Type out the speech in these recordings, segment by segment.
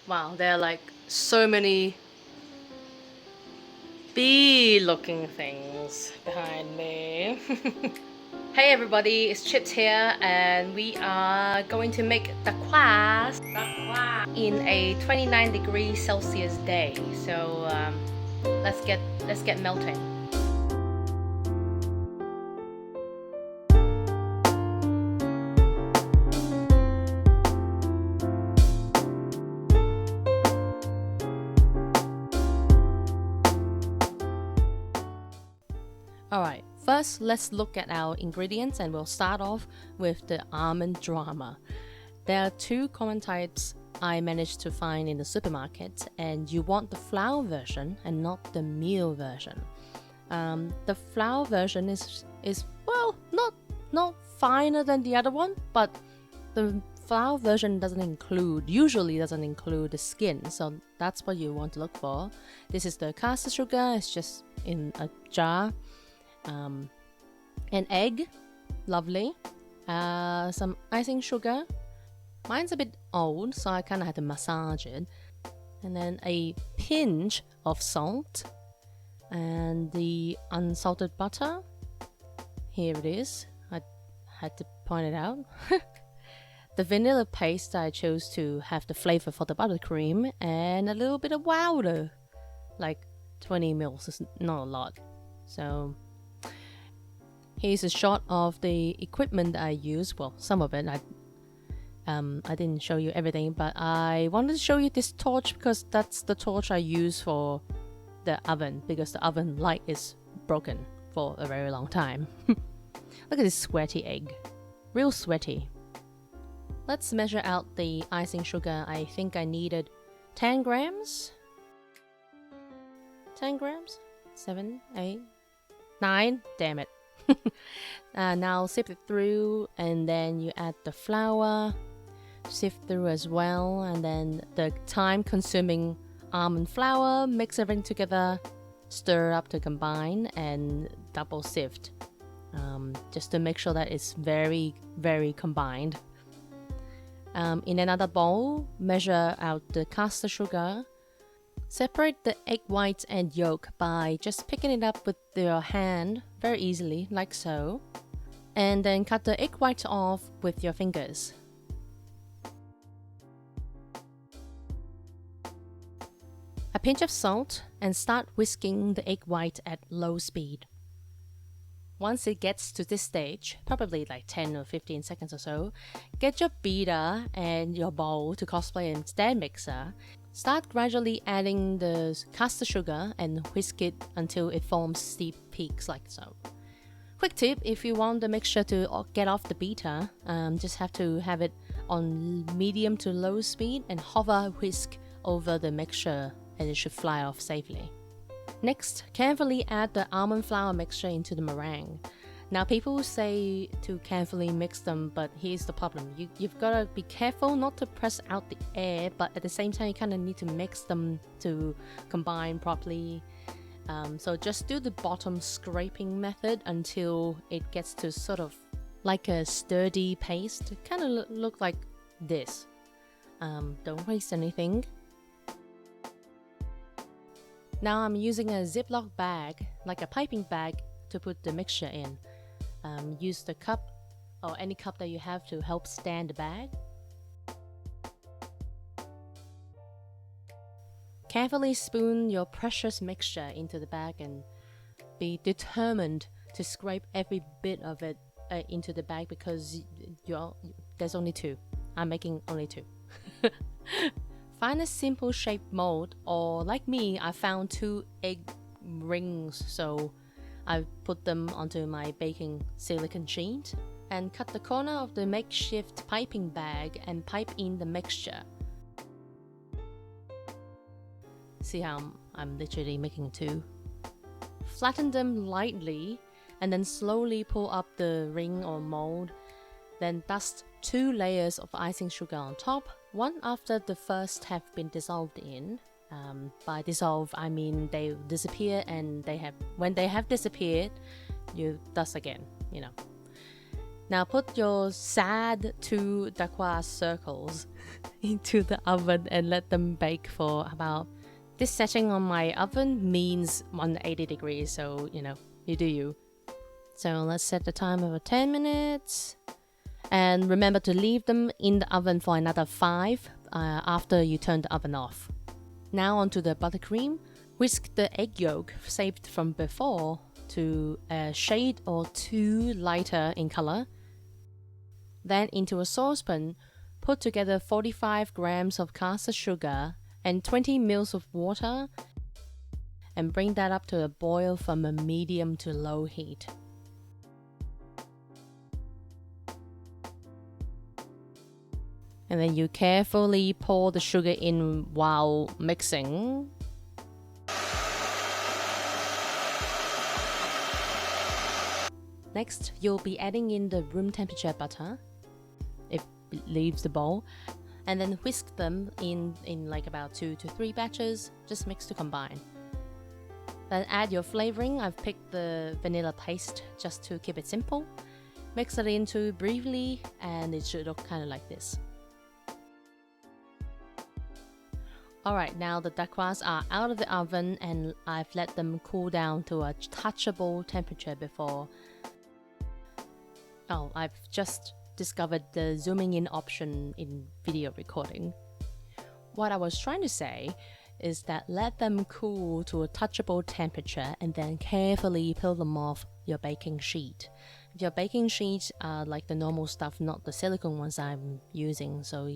Wow, there are like so many bee looking things behind me. Hey everybody, it's Chips here and we are going to make Dacquoise in a 29 degrees Celsius day. So let's get melting. Alright, first let's look at our ingredients and we'll start off with the almond drama. There are two common types I managed to find in the supermarket, and you want the flour version and not the meal version. The flour version is well, not finer than the other one, but the flour version usually doesn't include the skin, so that's what you want to look for. This is the caster sugar, it's just in a jar. An egg, lovely. Some icing sugar. Mine's a bit old, so I kind of had to massage it. And then a pinch of salt. And the unsalted butter. Here it is. I had to point it out. The vanilla paste I chose to have the flavor for the buttercream. And a little bit of powder. Like 20 mils is not a lot. So here's a shot of the equipment that I use. Well, some of it. I didn't show you everything, but I wanted to show you this torch because that's the torch I use for the oven, because the oven light is broken for a very long time. Look at this sweaty egg. Real sweaty. Let's measure out the icing sugar. I think I needed 10 grams. 10 grams? 7, 8, 9? Damn it. Now sift it through, and then you add the flour, sift through as well, and then the time-consuming almond flour, mix everything together, stir up to combine, and double sift, just to make sure that it's very, very combined. In another bowl, measure out the caster sugar. Separate the egg whites and yolk by just picking it up with your hand very easily, like so. And then cut the egg whites off with your fingers. A pinch of salt and start whisking the egg white at low speed. Once it gets to this stage, probably like 10 or 15 seconds or so, get your beater and your bowl to cosplay a stand mixer. Start gradually adding the caster sugar and whisk it until it forms steep peaks like so. Quick tip, if you want the mixture to get off the beater, just have to have it on medium to low speed and hover whisk over the mixture and it should fly off safely. Next, carefully add the almond flour mixture into the meringue. Now people say to carefully mix them, but here's the problem. You've got to be careful not to press out the air, but at the same time you kind of need to mix them to combine properly. So just do the bottom scraping method until it gets to sort of like a sturdy paste. Kind of look like this. Don't waste anything. Now I'm using a Ziploc bag, like a piping bag, to put the mixture in. Use the cup or any cup that you have to help stand the bag. Carefully spoon your precious mixture into the bag and be determined to scrape every bit of it into the bag because there's only two. I'm making only two. Find a simple shaped mold, or like me, I found 2 egg rings, so I put them onto my baking silicone sheet and cut the corner of the makeshift piping bag and pipe in the mixture. See how I'm literally making 2. Flatten them lightly and then slowly pull up the ring or mold. Then dust 2 layers of icing sugar on top, one after the first have been dissolved in. By dissolve, I mean they disappear, and when they have disappeared, you dust again, Now put your sad 2 Dacqoise circles into the oven and let them bake for about... This setting on my oven means 180 degrees, so you know, you do you. So let's set the timer for 10 minutes. And remember to leave them in the oven for another 5 after you turn the oven off. Now onto the buttercream. Whisk the egg yolk saved from before to a shade or 2 lighter in color. Then into a saucepan, put together 45 grams of caster sugar and 20 ml of water and bring that up to a boil from a medium to low heat. And then you carefully pour the sugar in while mixing. Next, you'll be adding in the room temperature butter, if it leaves the bowl, and then whisk them in like about 2 to 3 batches, just mix to combine. Then add your flavoring. I've picked the vanilla paste just to keep it simple. Mix it into briefly and it should look kind of like this. Alright, now the Dacquoise are out of the oven and I've let them cool down to a touchable temperature before. Oh, I've just discovered the zooming in option in video recording. What I was trying to say is that let them cool to a touchable temperature and then carefully peel them off your baking sheet. If your baking sheets are like the normal stuff, not the silicone ones I'm using, so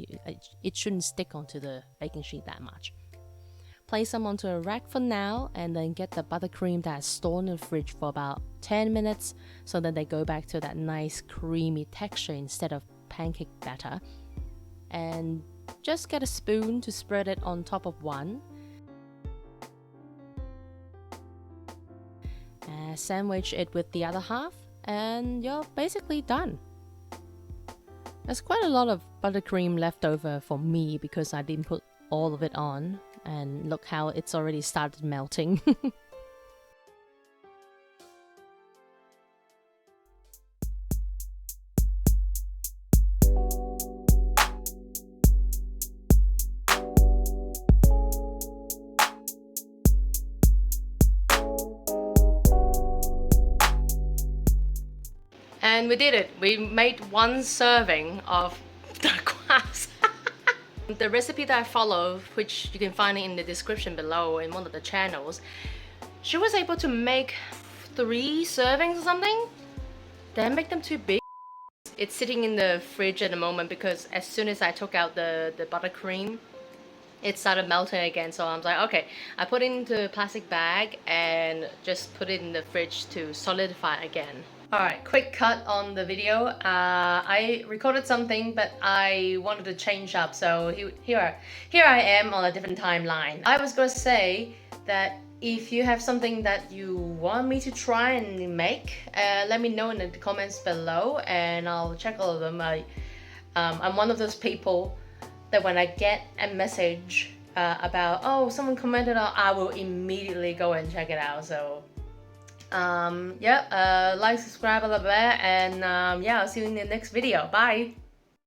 it shouldn't stick onto the baking sheet that much. Place them onto a rack for now and then get the buttercream that's stored in the fridge for about 10 minutes so that they go back to that nice creamy texture instead of pancake batter. And just get a spoon to spread it on top of one. Sandwich it with the other half and you're basically done. There's quite a lot of buttercream left over for me because I didn't put all of it on, and look how it's already started melting. And we did it. We made 1 serving of Dacquoise. The recipe that I follow, which you can find in the description below in one of the channels, she was able to make 3 servings or something. Then make them too big. It's sitting in the fridge at the moment because as soon as I took out the buttercream, it started melting again. So I was like, okay, I put it into a plastic bag and just put it in the fridge to solidify again. Alright, quick cut on the video. I recorded something but I wanted to change up, so here I am on a different timeline. I was going to say that if you have something that you want me to try and make, let me know in the comments below and I'll check all of them. I'm one of those people that when I get a message about, oh, someone commented on, I will immediately go and check it out. So like, subscribe, blah blah blah, and yeah, I'll see you in the next video. Bye.